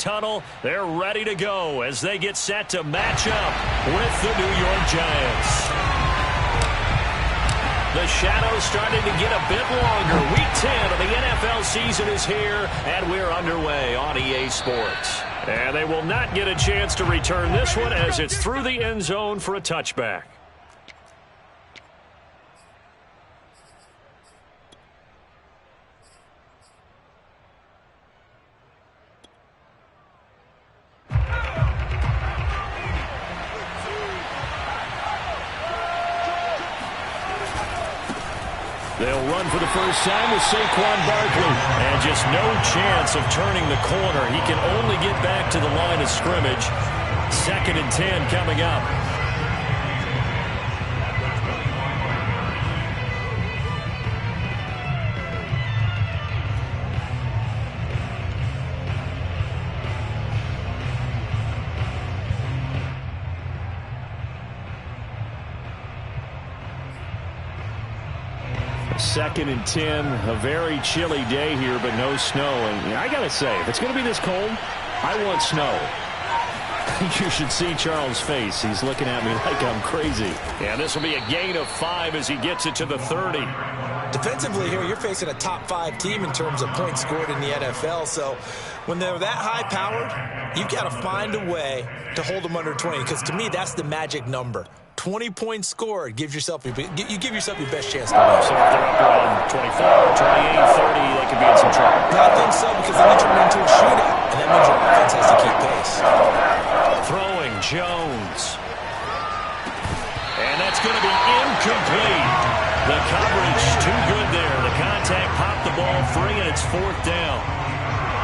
tunnel. They're ready to go as they get set to match up with the New York Giants. The shadow's starting to get a bit longer. Week 10 of the NFL season is here, and we're underway on EA Sports. And they will not get a chance to return this one as it's through the end zone for a touchback. They'll run for the first time with Saquon Barkley. And just no chance of turning the corner. He can only get back to the line of scrimmage. 2nd and 10 coming up. Second and 10, a very chilly day here, but no snow. And I got to say, if it's going to be this cold, I want snow. You should see Charles' face. He's looking at me like I'm crazy. Yeah, this will be a gain of 5 as he gets it to the 30. Defensively here, you're facing a top 5 team in terms of points scored in the NFL. So when they're that high-powered, you've got to find a way to hold them under 20, because to me, that's the magic number. 20 points scored gives yourself you give yourself your best chance to win. So if they're up around 24, 28, 30, they could be in some trouble. I think so, because then you turn it into a shootout, and that means your offense has to keep pace. Throwing Jones. And that's going to be incomplete. The coverage too good there. The contact popped the ball free, and it's 4th down.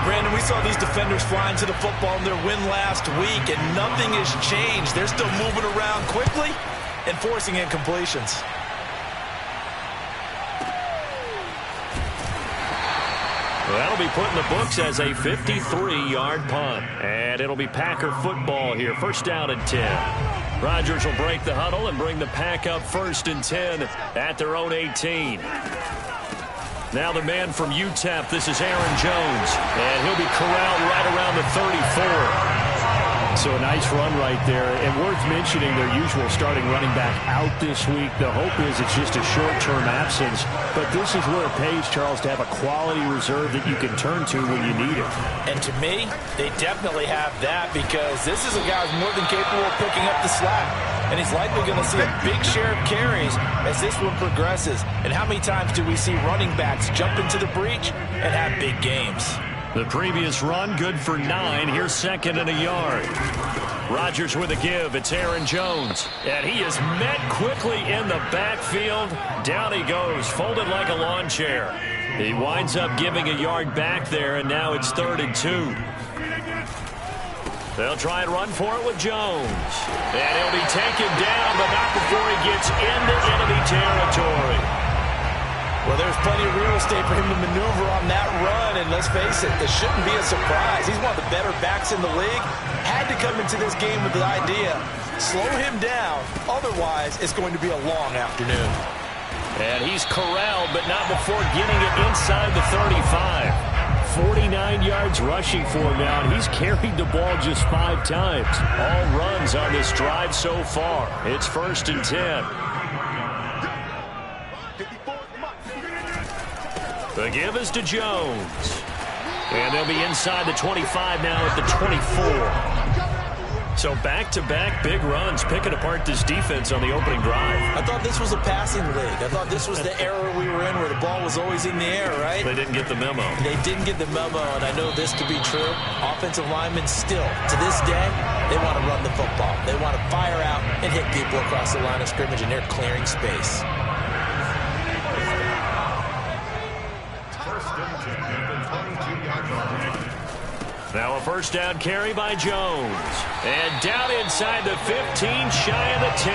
Brandon, we saw these defenders flying to the football in their win last week, and nothing has changed. They're still moving around quickly and forcing incompletions. Well, that'll be put in the books as a 53-yard punt. And it'll be Packer football here. 1st down and 10. Rodgers will break the huddle and bring the Pack up 1st and 10 at their own 18. Now the man from UTEP, this is Aaron Jones. And he'll be corralled right around the 34. So a nice run right there. And worth mentioning their usual starting running back out this week. The hope is it's just a short-term absence. But this is where it pays, Charles, to have a quality reserve that you can turn to when you need it. And to me, they definitely have that, because this is a guy who's more than capable of picking up the slack. And he's likely going to see a big share of carries as this one progresses. And how many times do we see running backs jump into the breach and have big games? The previous run, good for 9. Here's 2nd and a yard. Rodgers with a give. It's Aaron Jones. And he is met quickly in the backfield. Down he goes, folded like a lawn chair. He winds up giving a yard back there, and now it's 3rd and 2. They'll try and run for it with Jones. And he'll be taken down, but not before he gets into enemy territory. Well, there's plenty of real estate for him to maneuver on that run, and let's face it, this shouldn't be a surprise. He's one of the better backs in the league. Had to come into this game with the idea, slow him down, otherwise it's going to be a long afternoon. And he's corralled, but not before getting it inside the 35. 49 yards rushing for him now, and he's carried the ball just 5 times. All runs on this drive so far. It's 1st and 10. The give is to Jones. And they'll be inside the 25 now at the 24. So back-to-back big runs, picking apart this defense on the opening drive. I thought this was a passing league. I thought this was the era we were in where the ball was always in the air, right? They didn't get the memo. They didn't get the memo, and I know this to be true. Offensive linemen still, to this day, they want to run the football. They want to fire out and hit people across the line of scrimmage, and they're clearing space. Now a 1st down carry by Jones. And down inside the 15, shy of the 10.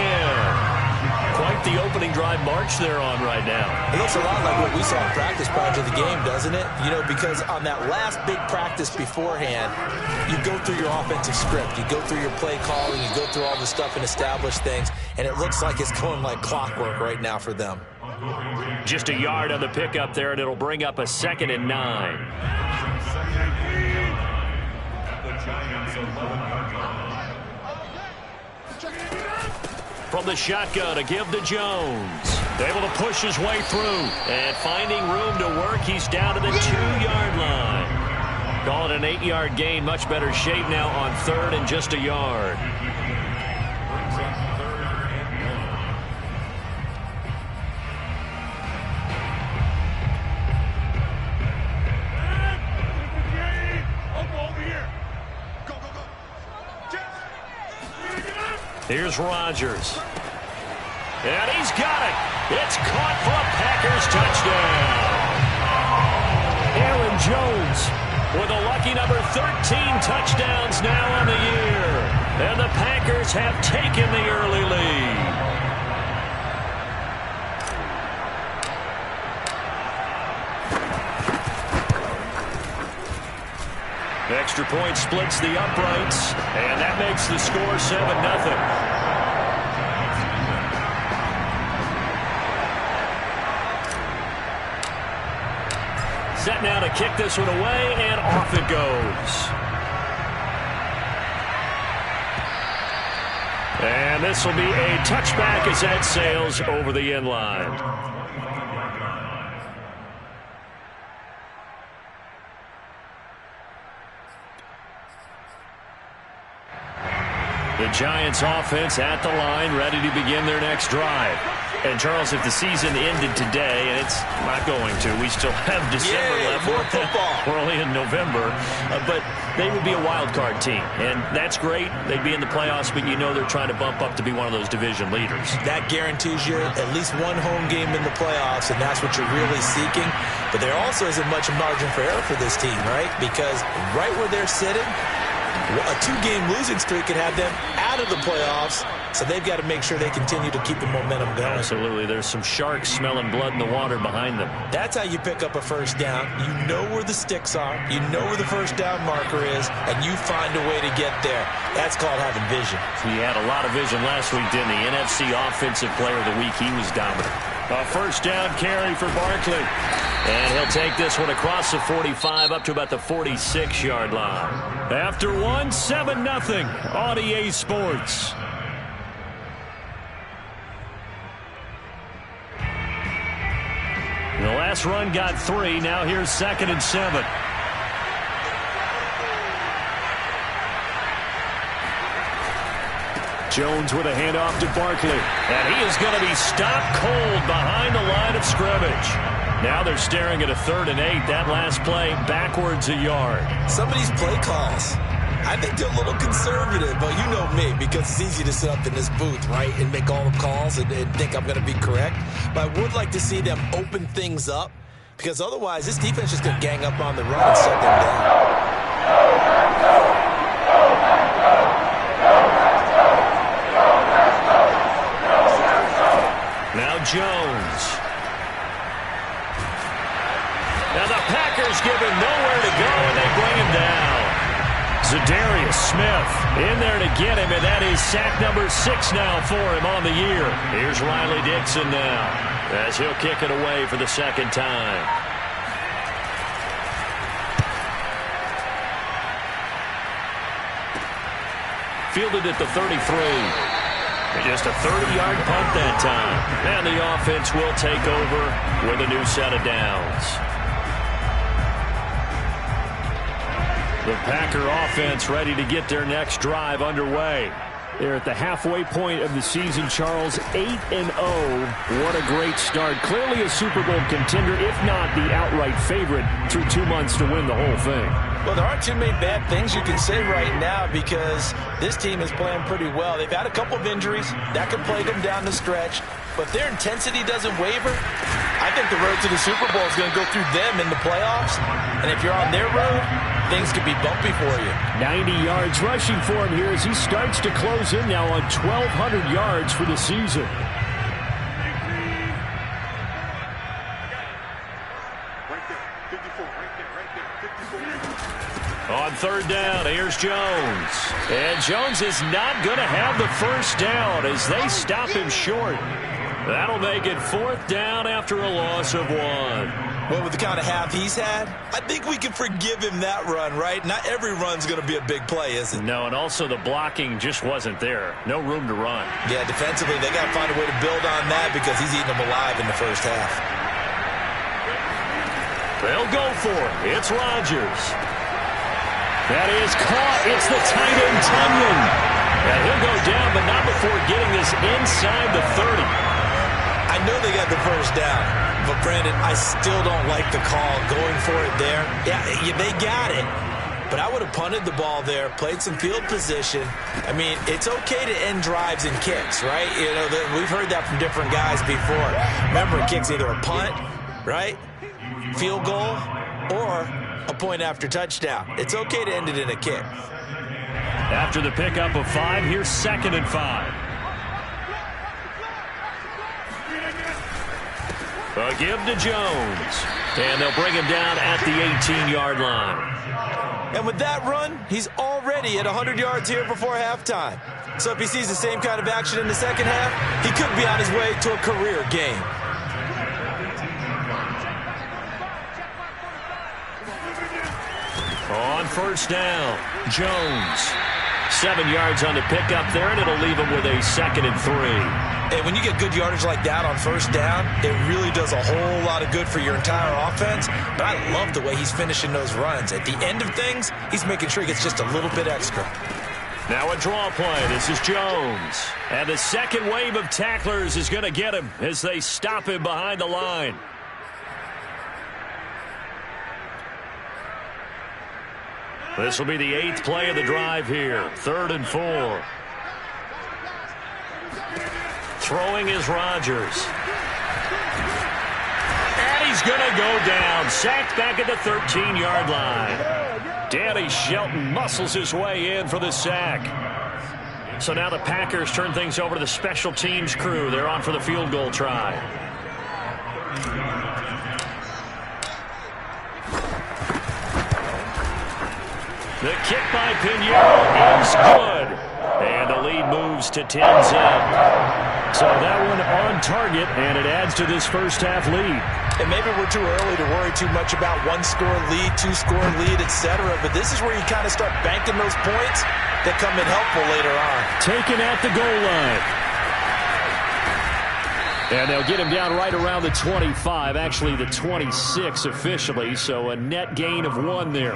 Quite the opening drive march they're on right now. It looks a lot like what we saw in practice prior to the game, doesn't it? You know, because on that last big practice beforehand, you go through your offensive script. You go through your play calling. You go through all the stuff and establish things. And it looks like it's going like clockwork right now for them. Just a yard on the pickup there, and it'll bring up a 2nd and 9. From the shotgun to give to Jones. Able to push his way through. And finding room to work, he's down to the 2-yard line. Call it an 8-yard gain. Much better shape now on third and just a yard. Here's Rodgers. And he's got it. It's caught for a Packers touchdown. Aaron Jones with a lucky number 13 touchdowns now on the year. And the Packers have taken the early lead. Extra point splits the uprights, and that makes the score 7-0. Set now to kick this one away, and off it goes. And this will be a touchback as that sails over the end line. The Giants offense at the line, ready to begin their next drive. And, Charles, if the season ended today, and it's not going to, we still have December left. More football. We're only in November. But they would be a wild card team. And that's great. They'd be in the playoffs, but you know they're trying to bump up to be one of those division leaders. That guarantees you at least one home game in the playoffs, and that's what you're really seeking. But there also isn't much margin for error for this team, right? Because right where they're sitting, a 2-game losing streak could have them out of the playoffs, so they've got to make sure they continue to keep the momentum going. Absolutely. There's some sharks smelling blood in the water behind them. That's how you pick up a first down. You know where the sticks are, you know where the first down marker is, and you find a way to get there. That's called having vision. He had a lot of vision last week, didn't he? NFC Offensive Player of the Week. He was dominant. A first down carry for Barkley. And he'll take this one across the 45 up to about the 46-yard line. After one, 7-0 on EA Sports. The last run got 3. Now here's 2nd and 7. Jones with a handoff to Barkley. And he is going to be stopped cold behind the line of scrimmage. Now they're staring at a 3rd and 8. That last play backwards a yard. Some of these play calls, I think they're a little conservative, but you know me, because it's easy to sit up in this booth, right, and make all the calls and think I'm going to be correct. But I would like to see them open things up, because otherwise this defense is going to gang up on the run and shut them down. Now Jones. Now the Packers give him nowhere to go, and they bring him down. Zadarius Smith in there to get him, and that is sack number 6 now for him on the year. Here's Riley Dixon now as he'll kick it away for the 2nd time. Fielded at the 33. Just a 30-yard punt that time. And the offense will take over with a new set of downs. The Packer offense ready to get their next drive underway. They're at the halfway point of the season, Charles, 8-0. What a great start. Clearly a Super Bowl contender, if not the outright favorite, through 2 months to win the whole thing. Well, there aren't too many bad things you can say right now, because this team is playing pretty well. They've had a couple of injuries. That could plague them down the stretch. But their intensity doesn't waver. I think the road to the Super Bowl is going to go through them in the playoffs. And if you're on their road, things could be bumpy for you. 90 yards rushing for him here as he starts to close in now on 1,200 yards for the season. On 3rd down, here's Jones. And Jones is not going to have the first down as they stop him short. That'll make it 4th down after a loss of 1. Well, with the kind of half he's had, I think we can forgive him that run, right? Not every run's going to be a big play, is it? No, and also the blocking just wasn't there. No room to run. Yeah, defensively, they got to find a way to build on that because he's eating them alive in the first half. They'll go for it. It's Rodgers. That is caught. It's the tight end, Tunyon. And he'll go down, but not before getting this inside the 30. I know they got the first down, but Brandon, I still don't like the call going for it there. Yeah, they got it, but I would have punted the ball there, played some field position. I mean, it's okay to end drives and kicks, right? You know, we've heard that from different guys before. Remember, a kick's either a punt, right, field goal, or a point after touchdown. It's okay to end it in a kick. After the pickup of 5, here's 2nd and 5. A give to Jones. And they'll bring him down at the 18-yard line. And with that run, he's already at 100 yards here before halftime. So if he sees the same kind of action in the second half, he could be on his way to a career game. On 1st down, Jones. 7 yards on the pickup there, and it'll leave him with a 2nd and 3. And when you get good yardage like that on 1st down, it really does a whole lot of good for your entire offense. But I love the way he's finishing those runs. At the end of things, he's making sure he gets just a little bit extra. Now a draw play. This is Jones. And the second wave of tacklers is going to get him as they stop him behind the line. This will be the 8th play of the drive here. 3rd and 4. Throwing is Rodgers. And he's going to go down. Sacked back at the 13-yard line. Danny Shelton muscles his way in for the sack. So now the Packers turn things over to the special teams crew. They're on for the field goal try. The kick by Pinheiro is good. And the lead moves to 10-zip. So that one on target, and it adds to this first half lead. And maybe we're too early to worry too much about one-score lead, two-score lead, etc. But this is where you kind of start banking those points that come in helpful later on. Taken at the goal line. And they'll get him down right around the 25, actually the 26 officially, so a net gain of 1 there.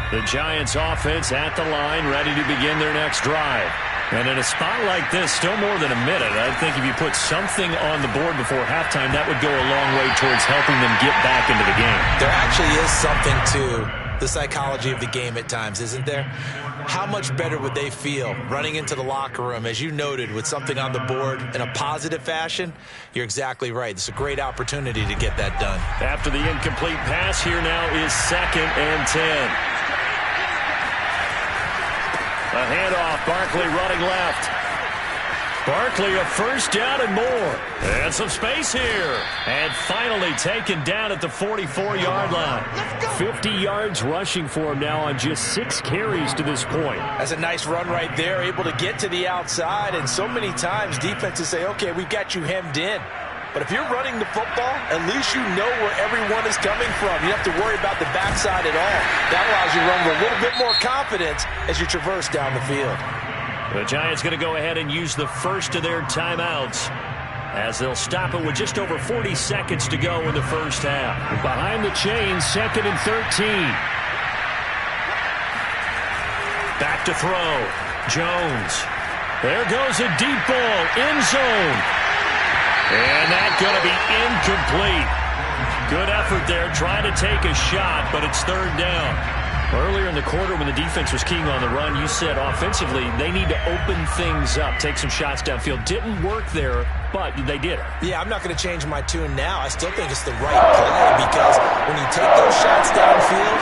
The Giants offense at the line, ready to begin their next drive. And in a spot like this, still more than a minute, I think if you put something on the board before halftime, that would go a long way towards helping them get back into the game. There actually is something to the psychology of the game at times, isn't there? How much better would they feel running into the locker room, as you noted, with something on the board in a positive fashion? You're exactly right. It's a great opportunity to get that done. After the incomplete pass, here now is 2nd and 10. A handoff, Barkley running left. Barkley a 1st down and more. And some space here. And finally taken down at the 44-yard line. 50 yards rushing for him now on just 6 carries to this point. That's a nice run right there, able to get to the outside. And so many times defenses say, okay, we've got you hemmed in. But if you're running the football, at least you know where everyone is coming from. You don't have to worry about the backside at all. That allows you to run with a little bit more confidence as you traverse down the field. The Giants going to go ahead and use the first of their timeouts as they'll stop it with just over 40 seconds to go in the first half. Behind the chains, 2nd and 13. Back to throw. Jones. There goes a deep ball. End zone. And that's going to be incomplete. Good effort there, trying to take a shot, but it's 3rd down. Earlier in the quarter when the defense was keying on the run, you said offensively they need to open things up, take some shots downfield. Didn't work there, but they did it. Yeah, I'm not going to change my tune now. I still think it's the right play because when you take those shots downfield,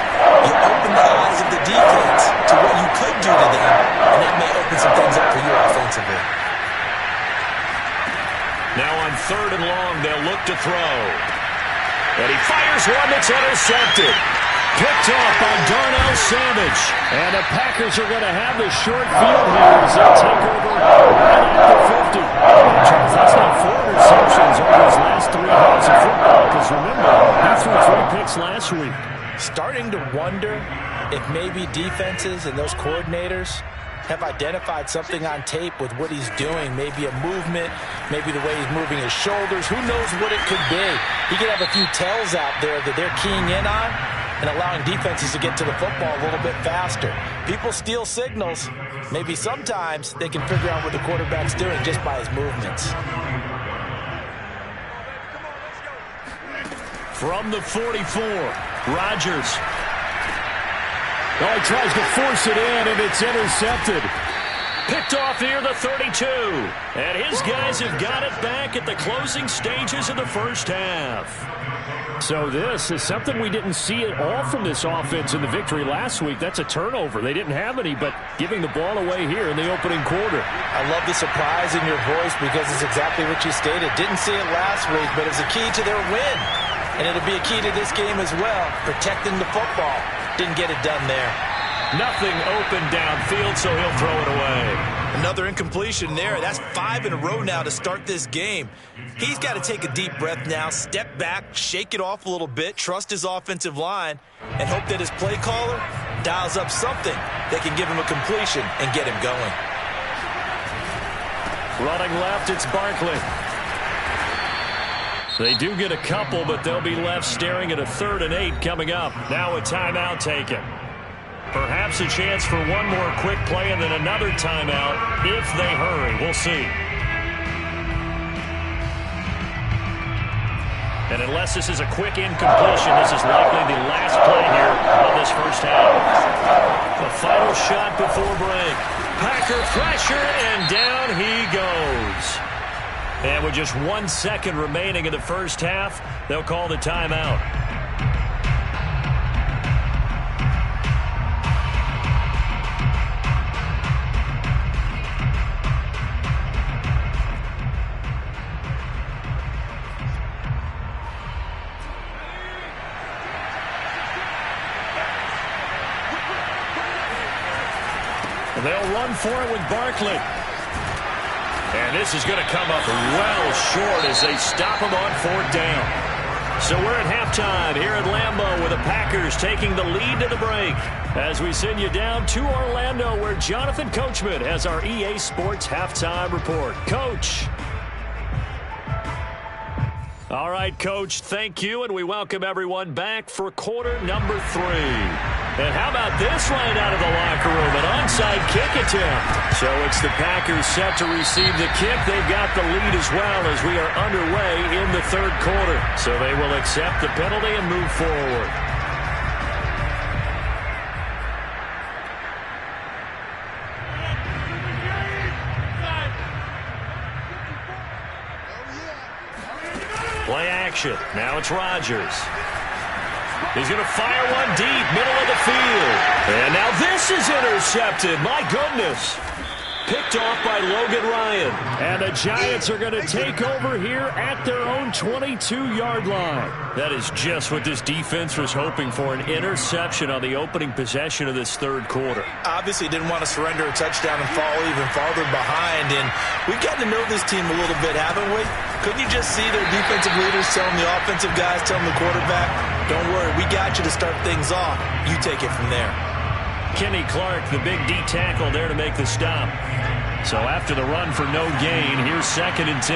you open the eyes of the defense to what you could do to them, and that may open some things up for you offensively. Now on 3rd and long, they'll look to throw. And he fires one that's intercepted. Picked off by Darnell Savage. And the Packers are going to have the short field here as they take over right at the 50. Charles, that's now 4 interceptions over his last 3 halves of football. Because remember, he threw 3 picks last week. Starting to wonder if maybe defenses and those coordinators have identified something on tape with what he's doing. Maybe a movement, maybe the way he's moving his shoulders. Who knows what it could be? He could have a few tells out there that they're keying in on and allowing defenses to get to the football a little bit faster. People steal signals. Maybe sometimes they can figure out what the quarterback's doing just by his movements. From the 44, Rodgers. Oh, he tries to force it in, and it's intercepted. Picked off here, the 32. And his guys have got it back at the closing stages of the first half. So this is something we didn't see at all from this offense in the victory last week. That's a turnover. They didn't have any, but giving the ball away here in the opening quarter. I love the surprise in your voice because it's exactly what you stated. Didn't see it last week, but it's a key to their win. And it'll be a key to this game as well, protecting the football. Didn't get it done there. Nothing open downfield, so he'll throw it away. Another incompletion there. That's 5 in a row now to start this game. He's got to take a deep breath now, step back, shake it off a little bit, trust his offensive line, and hope that his play caller dials up something that can give him a completion and get him going. Running left, it's Barkley. They do get a couple, but they'll be left staring at a 3rd and 8 coming up. Now a timeout taken. Perhaps a chance for one more quick play and then another timeout if they hurry. We'll see. And unless this is a quick incompletion, this is likely the last play here of this first half. The final shot before break. Packer pressure, and down he goes. And with just 1 second remaining in the first half, they'll call the timeout. They'll run for it with Barkley. And this is going to come up well short as they stop him on 4th down. So we're at halftime here at Lambeau with the Packers taking the lead to the break. As we send you down to Orlando where Jonathan Coachman has our EA Sports halftime report. Coach. All right, Coach, thank you, and we welcome everyone back for quarter number 3. And how about this right out of the locker room, an onside kick attempt. So it's the Packers set to receive the kick. They've got the lead as well as we are underway in the 3rd quarter. So they will accept the penalty and move forward. Play action. Now it's Rodgers. He's going to fire one deep, middle of the field. And now this is intercepted. My goodness. Picked off by Logan Ryan. And the Giants are going to take over here at their own 22-yard line. That is just what this defense was hoping for, an interception on the opening possession of this 3rd quarter. Obviously didn't want to surrender a touchdown and fall even farther behind. And we've gotten to know this team a little bit, haven't we? Couldn't you just see their defensive leaders telling the offensive guys, telling the quarterback, don't worry, we got you to start things off. You take it from there. Kenny Clark, the big D tackle there to make the stop. So after the run for no gain, here's 2nd and 10.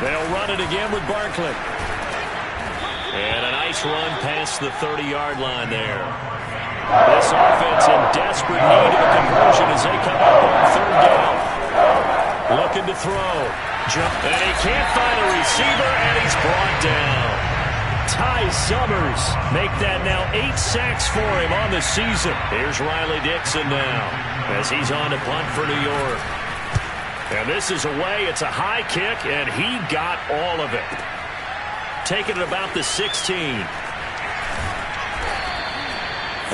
They'll run it again with Barkley. And a nice run past the 30-yard line there. This offense in desperate need of a conversion as they come up on 3rd down. Looking to throw. And he can't find a receiver, and he's brought down. Ty Summers make that now 8 sacks for him on the season. Here's Riley Dixon now as he's on to punt for New York. And this is away. It's a high kick, and he got all of it. Taking it about the 16.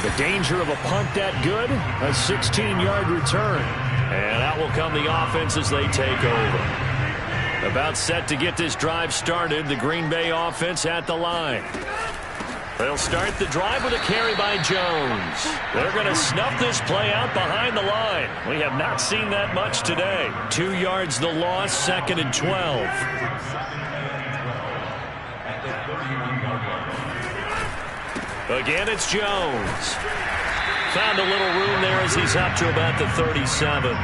The danger of a punt that good, a 16-yard return. And out will come the offense as they take over. About set to get this drive started, the Green Bay offense at the line. They'll start the drive with a carry by Jones. They're going to snuff this play out behind the line. We have not seen that much today. 2 yards the loss, 2nd and 12. Again, it's Jones. Found a little room there as he's up to about the 37.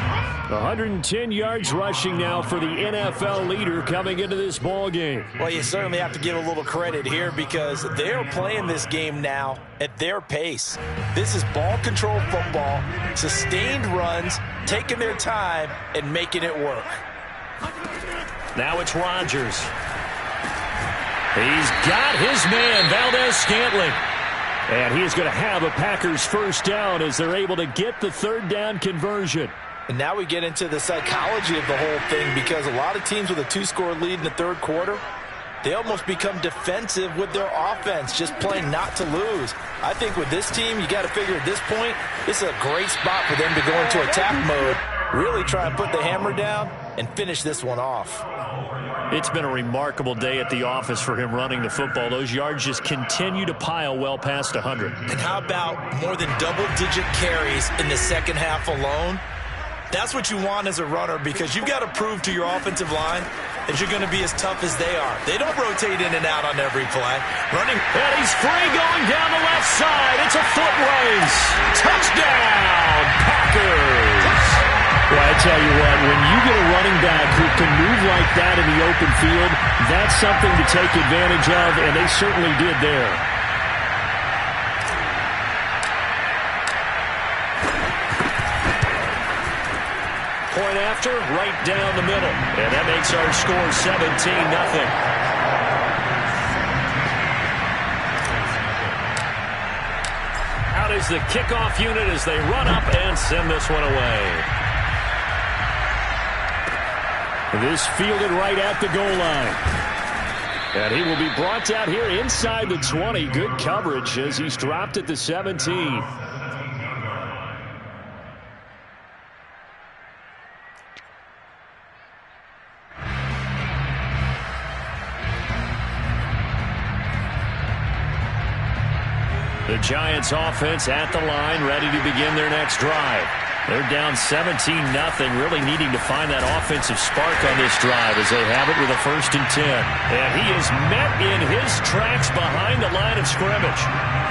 110 yards rushing now for the NFL leader coming into this ball game. Well, you certainly have to give a little credit here because they're playing this game now at their pace. This is ball control football, sustained runs, taking their time and making it work. Now it's Rodgers. He's got his man, Valdez-Scantling. And he is going to have a Packers first down as they're able to get the 3rd down conversion. And now we get into the psychology of the whole thing because a lot of teams with a 2-score lead in the 3rd quarter, they almost become defensive with their offense, just playing not to lose. I think with this team, you got to figure at this point, this is a great spot for them to go into attack mode, really try and put the hammer down and finish this one off. It's been a remarkable day at the office for him running the football. Those yards just continue to pile well past 100. And how about more than double-digit carries in the second half alone? That's what you want as a runner because you've got to prove to your offensive line that you're going to be as tough as they are. They don't rotate in and out on every play. Running, and he's free going down the left side. It's a foot race. Touchdown, Packers. Well, I tell you what, when you get a running back who can move like that in the open field, that's something to take advantage of, and they certainly did there. Point after, right down the middle. And that makes our score 17-0. Out is the kickoff unit as they run up and send this one away. This fielded right at the goal line. And he will be brought out here inside the 20. Good coverage as he's dropped at the 17. The Giants offense at the line, ready to begin their next drive. They're down 17-0, really needing to find that offensive spark on this drive as they have it with a 1st and 10. And he is met in his tracks behind the line of scrimmage.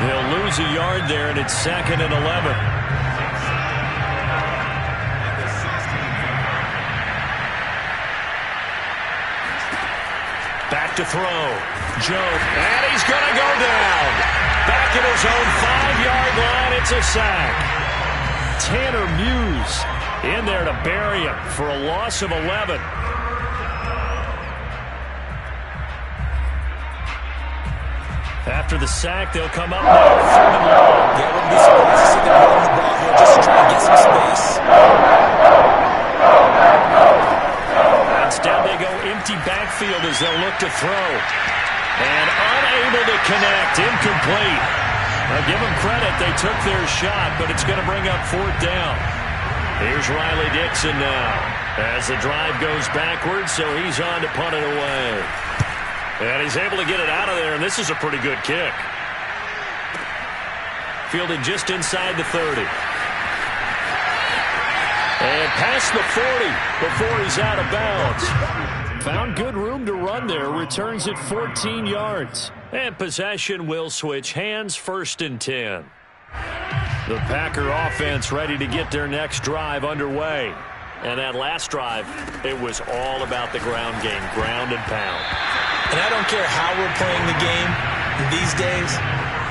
They'll lose a yard there, and it's 2nd and 11. Back to throw. Joe, and he's going to go down. Back at his own 5-yard line, it's a sack. Tanner Muse in there to bury him for a loss of 11. After the sack, they'll come up now. 3rd and long. Yeah, I wouldn't be surprised to see them run the ball here just to try and get some space. Instead, they go empty backfield as they'll look to throw. And unable to connect, incomplete. Now give them credit, they took their shot, but it's going to bring up 4th down. Here's Riley Dixon now as the drive goes backwards, so he's on to punt it away. And he's able to get it out of there, and this is a pretty good kick. Fielded just inside the 30. And past the 40 before he's out of bounds. Found good room to run there. Returns at 14 yards. And possession will switch hands, 1st and 10. The Packer offense ready to get their next drive underway. And that last drive, it was all about the ground game, ground and pound. And I don't care how we're playing the game these days,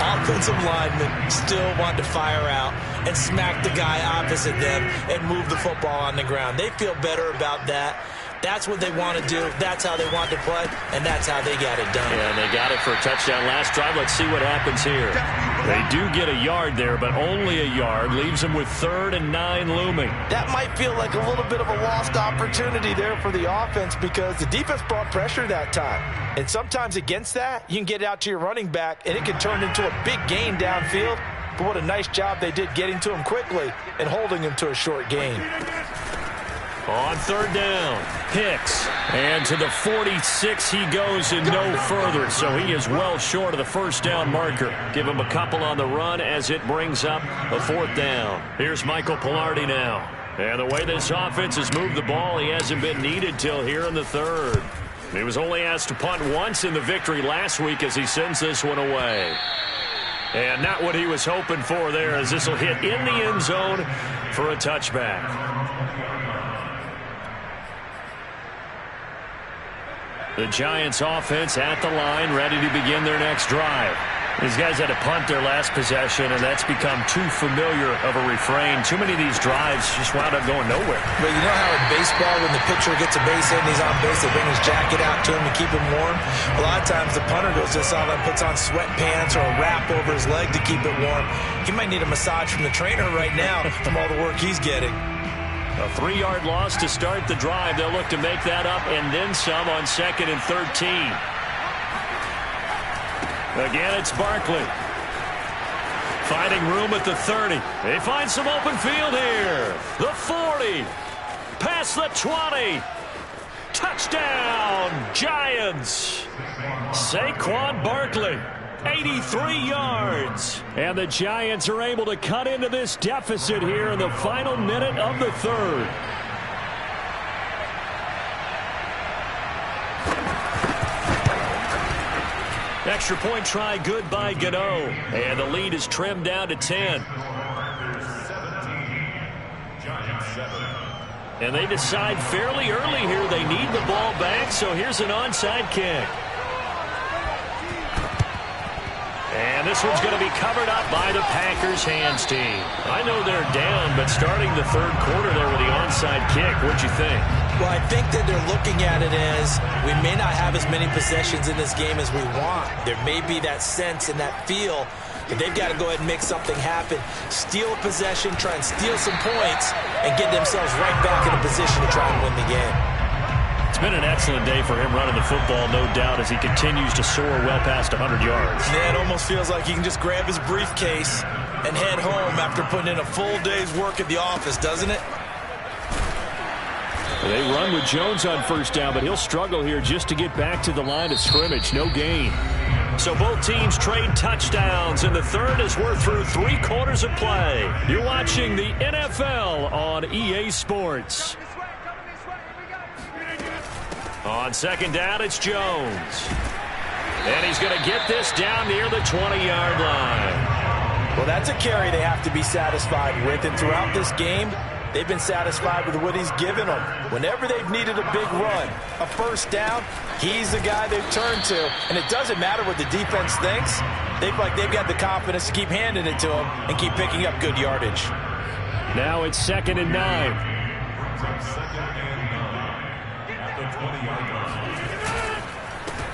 offensive linemen still want to fire out and smack the guy opposite them and move the football on the ground. They feel better about that. That's what they want to do. That's how they want to play, and that's how they got it done. Yeah, and they got it for a touchdown last drive. Let's see what happens here. They do get a yard there, but only a yard. Leaves them with 3rd and 9 looming. That might feel like a little bit of a lost opportunity there for the offense because the defense brought pressure that time. And sometimes against that, you can get out to your running back, and it can turn into a big gain downfield. But what a nice job they did getting to him quickly and holding him to a short gain. On third down, Hicks. And to the 46 he goes and no further. So he is well short of the first down marker. Give him a couple on the run as it brings up a fourth down. Here's Michael Pilardi now. And the way this offense has moved the ball, he hasn't been needed till here in the third. He was only asked to punt once in the victory last week as he sends this one away. And not what he was hoping for there, as this will hit in the end zone for a touchback. The Giants offense at the line, ready to begin their next drive. These guys had to punt their last possession, and that's become too familiar of a refrain. Too many of these drives just wound up going nowhere. But you know how in baseball, when the pitcher gets a base hit and he's on base, they bring his jacket out to him to keep him warm? A lot of times the punter goes to the sideline, puts on sweatpants or a wrap over his leg to keep it warm. He might need a massage from the trainer right now from all the work he's getting. A 3-yard loss to start the drive. They'll look to make that up and then some on 2nd and 13. Again, it's Barkley. Finding room at the 30. They find some open field here. The 40. Past the 20. Touchdown, Giants. Saquon Barkley. 83 yards. And the Giants are able to cut into this deficit here in the final minute of the third. Extra point try good by Gano. And the lead is trimmed down to 10. And they decide fairly early here they need the ball back, so here's an onside kick. And this one's going to be covered up by the Packers hands team. I know they're down, but starting the third quarter there with the onside kick, what'd you think? Well, I think that they're looking at it as we may not have as many possessions in this game as we want. There may be that sense and that feel that they've got to go ahead and make something happen, steal a possession, try and steal some points, and get themselves right back in a position to try and win the game. It's been an excellent day for him running the football, no doubt, as he continues to soar well past 100 yards. Yeah, it almost feels like he can just grab his briefcase and head home after putting in a full day's work at the office, doesn't it? They run with Jones on first down, but he'll struggle here just to get back to the line of scrimmage. No gain. So both teams trade touchdowns, and the third as we're through 3 quarters of play. You're watching the NFL on EA Sports. On second down, it's Jones. And he's going to get this down near the 20-yard line. Well, that's a carry they have to be satisfied with, and throughout this game, they've been satisfied with what he's given them. Whenever they've needed a big run, a first down, he's the guy they've turned to. And it doesn't matter what the defense thinks. They feel like they've got the confidence to keep handing it to him and keep picking up good yardage. Now it's 2nd and 9.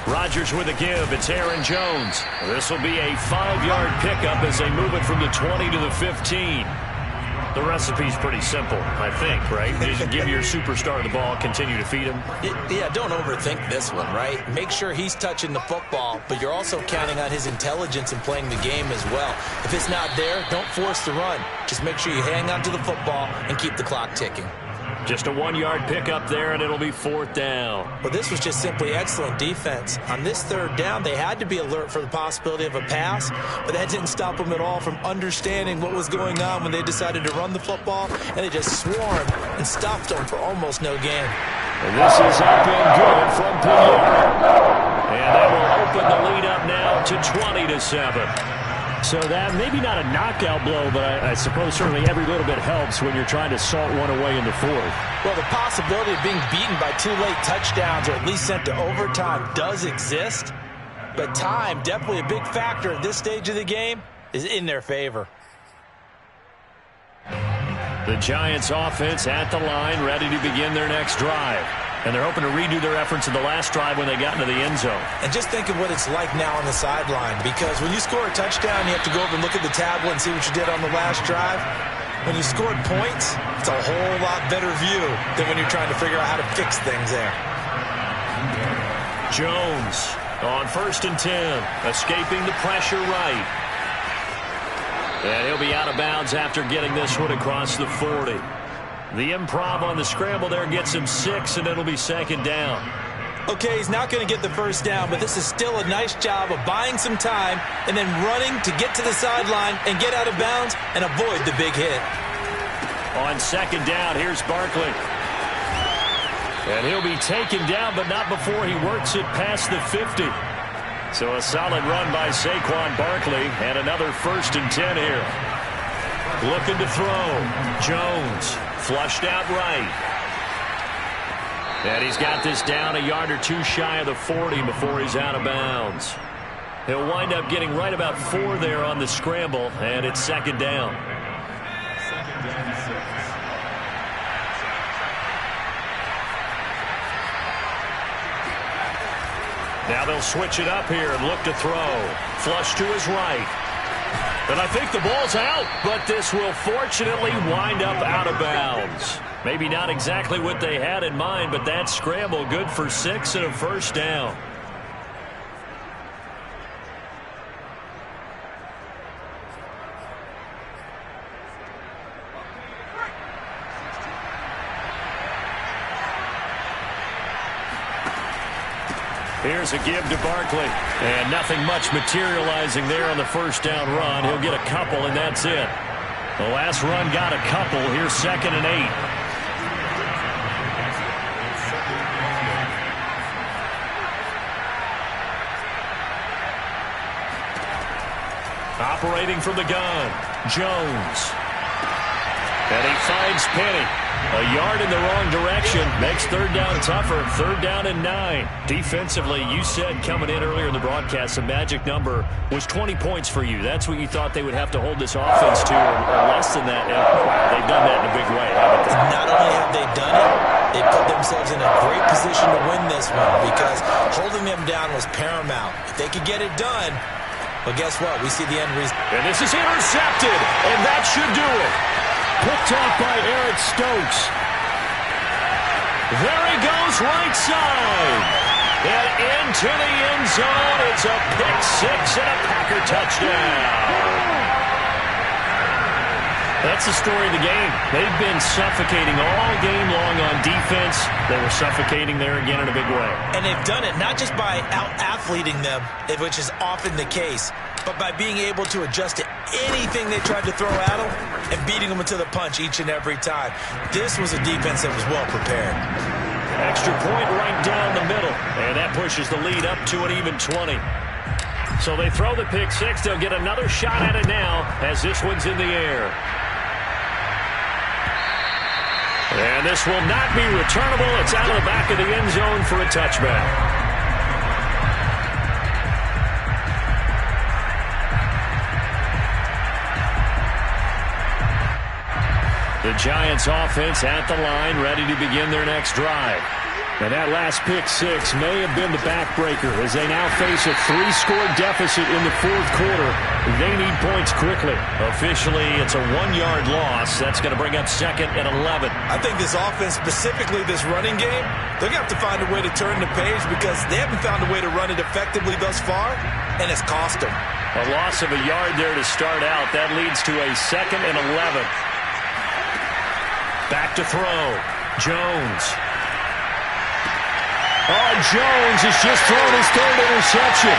Rodgers with a give. It's Aaron Jones. This will be a 5-yard pickup as they move it from the 20 to the 15. The recipe's pretty simple, I think, right? Just give your superstar the ball, continue to feed him. Yeah, don't overthink this one, right? Make sure he's touching the football, but you're also counting on his intelligence in playing the game as well. If it's not there, don't force the run. Just make sure you hang on to the football and keep the clock ticking. Just a 1-yard pickup there, and it'll be 4th down. Well, this was just simply excellent defense. On this third down, they had to be alert for the possibility of a pass, but that didn't stop them at all from understanding what was going on when they decided to run the football, and they just swarmed and stopped them for almost no gain. And this is up and good from Pierre. And that will open the lead up now to 20-7. So that, maybe not a knockout blow, but I suppose certainly every little bit helps when you're trying to salt one away in the fourth. Well, the possibility of being beaten by 2 late touchdowns or at least sent to overtime does exist, but time, definitely a big factor at this stage of the game, is in their favor. The Giants offense at the line, ready to begin their next drive. And they're hoping to redo their efforts in the last drive when they got into the end zone. And just think of what it's like now on the sideline, because when you score a touchdown, you have to go over and look at the tablet and see what you did on the last drive. When you scored points, it's a whole lot better view than when you're trying to figure out how to fix things there. Jones on 1st and 10, escaping the pressure right. And he'll be out of bounds after getting this one across the 40. The improv on the scramble there gets him 6, and it'll be second down. Okay, he's not going to get the first down, but this is still a nice job of buying some time and then running to get to the sideline and get out of bounds and avoid the big hit. On second down, here's Barkley. And he'll be taken down, but not before he works it past the 50. So a solid run by Saquon Barkley, and another 1st and 10 here. Looking to throw. Jones flushed out right. And he's got this down a yard or two shy of the 40 before he's out of bounds. He'll wind up getting right about 4 there on the scramble, and it's second down. Now they'll switch it up here and look to throw. Flush to his right. And I think the ball's out, but this will fortunately wind up out of bounds. Maybe not exactly what they had in mind, but that scramble good for 6 and a first down. Here's a give to Barkley. And nothing much materializing there on the first down run. He'll get a couple, and that's it. The last run got a couple. Here's 2nd and 8. Operating from the gun, Jones. And he finds Penny. A yard in the wrong direction makes third down tougher. 3rd down and 9. Defensively, you said coming in earlier in the broadcast, the magic number was 20 points for you. That's what you thought they would have to hold this offense to, or less than that. And they've done that in a big way, haven't they? Not only have they done it, they put themselves in a great position to win this one because holding them down was paramount. If they could get it done, well, guess what? We see the end result. And this is intercepted, and that should do it. Picked off by Eric Stokes. There he goes, right side. And into the end zone. It's a pick-6 and a Packer touchdown. That's the story of the game. They've been suffocating all game long on defense. They were suffocating there again in a big way. And they've done it not just by out-athleting them, which is often the case, but by being able to adjust to anything they tried to throw at them and beating them into the punch each and every time. This was a defense that was well prepared. Extra point right down the middle, and that pushes the lead up to an even 20. So they throw the pick-6. They'll get another shot at it now as this one's in the air. And this will not be returnable. It's out of the back of the end zone for a touchback. The Giants offense at the line, ready to begin their next drive. And that last pick-6 may have been the backbreaker as they now face a 3-score deficit in the 4th quarter. They need points quickly. Officially, it's a 1-yard loss. That's going to bring up 2nd and 11. I think this offense, specifically this running game, they're going to have to find a way to turn the page because they haven't found a way to run it effectively thus far, and it's cost them. A loss of a yard there to start out. That leads to a 2nd and 11. Back to throw. Jones. Oh, Jones has just thrown his 3rd interception.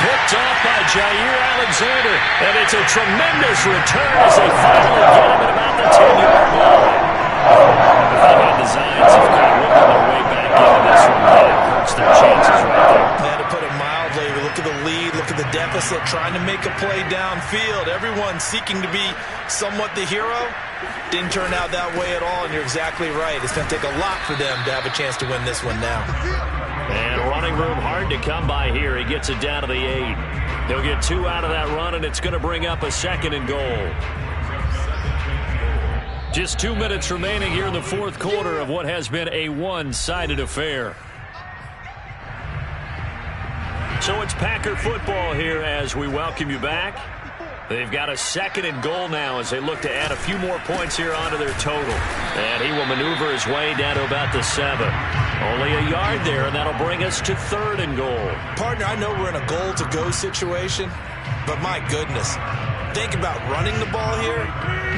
Picked off by Jair Alexander. And it's a tremendous return as they finally get him at about the 10-yard line. If they had designs of kind of working their way back into this one, that hurts their chances right there. Yeah, to put it mildly, look at the lead, look at the deficit, trying to make a play downfield. Everyone seeking to be somewhat the hero. Didn't turn out that way at all, and you're exactly right. It's going to take a lot for them to have a chance to win this one now. And running room hard to come by here. He gets it down to the 8. He'll get 2 out of that run, and it's going to bring up a 2nd and goal. Just 2 minutes remaining here in the 4th quarter of what has been a one-sided affair. So it's Packer football here as we welcome you back. They've got a 2nd and goal now as they look to add a few more points here onto their total. And he will maneuver his way down to about the 7. Only a yard there, and that'll bring us to 3rd and goal. Partner, I know we're in a goal-to-go situation, but my goodness, think about running the ball here,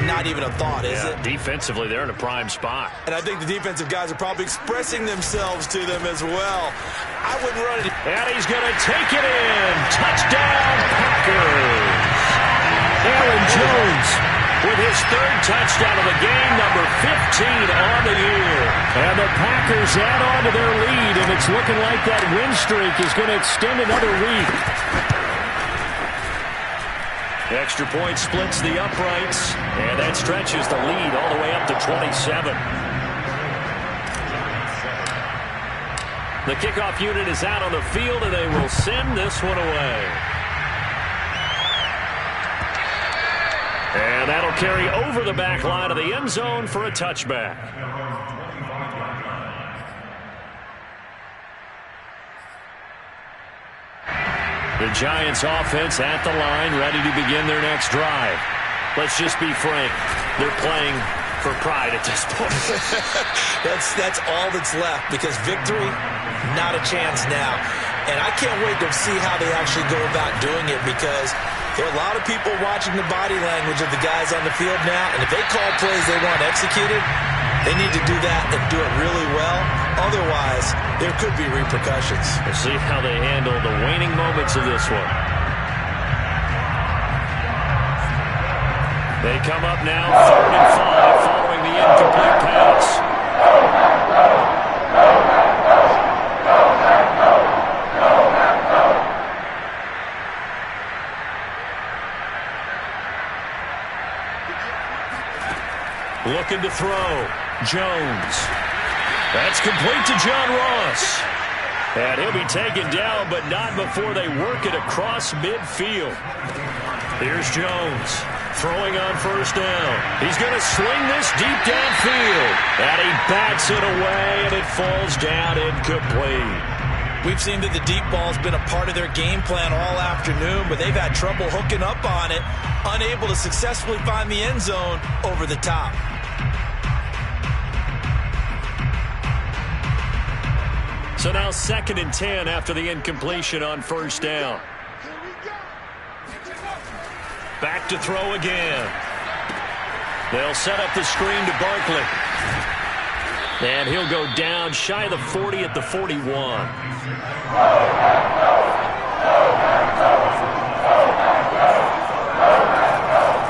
not even a thought, is it? Defensively, they're in a prime spot. And I think the defensive guys are probably expressing themselves to them as well. I wouldn't run it. And he's going to take it in. Touchdown, Packers. Aaron Jones with his third touchdown of the game, number 15 on the year. And the Packers add on to their lead, and it's looking like that win streak is going to extend another week. Extra point splits the uprights, and that stretches the lead all the way up to 27. The kickoff unit is out on the field, and they will send this one away. And that'll carry over the back line of the end zone for a touchback. The Giants offense at the line, ready to begin their next drive. Let's just be frank, they're playing for pride at this point. That's all that's left, because victory, not a chance now. And I can't wait to see how they actually go about doing it, because there are a lot of people watching the body language of the guys on the field now, and if they call plays they want executed, they need to do that and do it really well. Otherwise, there could be repercussions. We'll see how they handle the waning moments of this one. They come up now, 3rd and 5, following the incomplete pass. Looking to throw. Jones. That's complete to John Ross. And he'll be taken down, but not before they work it across midfield. Here's Jones throwing on 1st down. He's going to swing this deep downfield. And he bats it away, and it falls down incomplete. We've seen that the deep ball's been a part of their game plan all afternoon, but they've had trouble hooking up on it, unable to successfully find the end zone over the top. So now 2nd and 10 after the incompletion on 1st down. Back to throw again. They'll set up the screen to Barkley. And he'll go down shy of the 40 at the 41.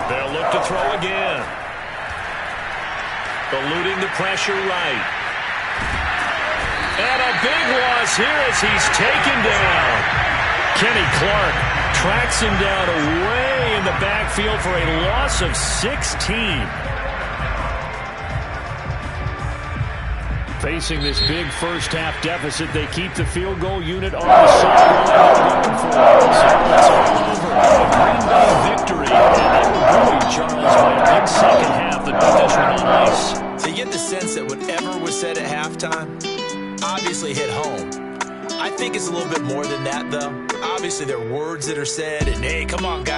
They'll look to throw again. Eluding the pressure right. And a big loss here as he's taken down. Kenny Clark tracks him down away in the backfield for a loss of 16. Facing this big first-half deficit, they keep the field goal unit on the sideline. It's all over. A Green Bay victory. And they were buoyed, Charles, by a big second half that put this one on ice. So you get the sense that whatever was said at halftime obviously hit home. I think it's a little bit more than that, though. Obviously, there are words that are said, and hey, come on, guys.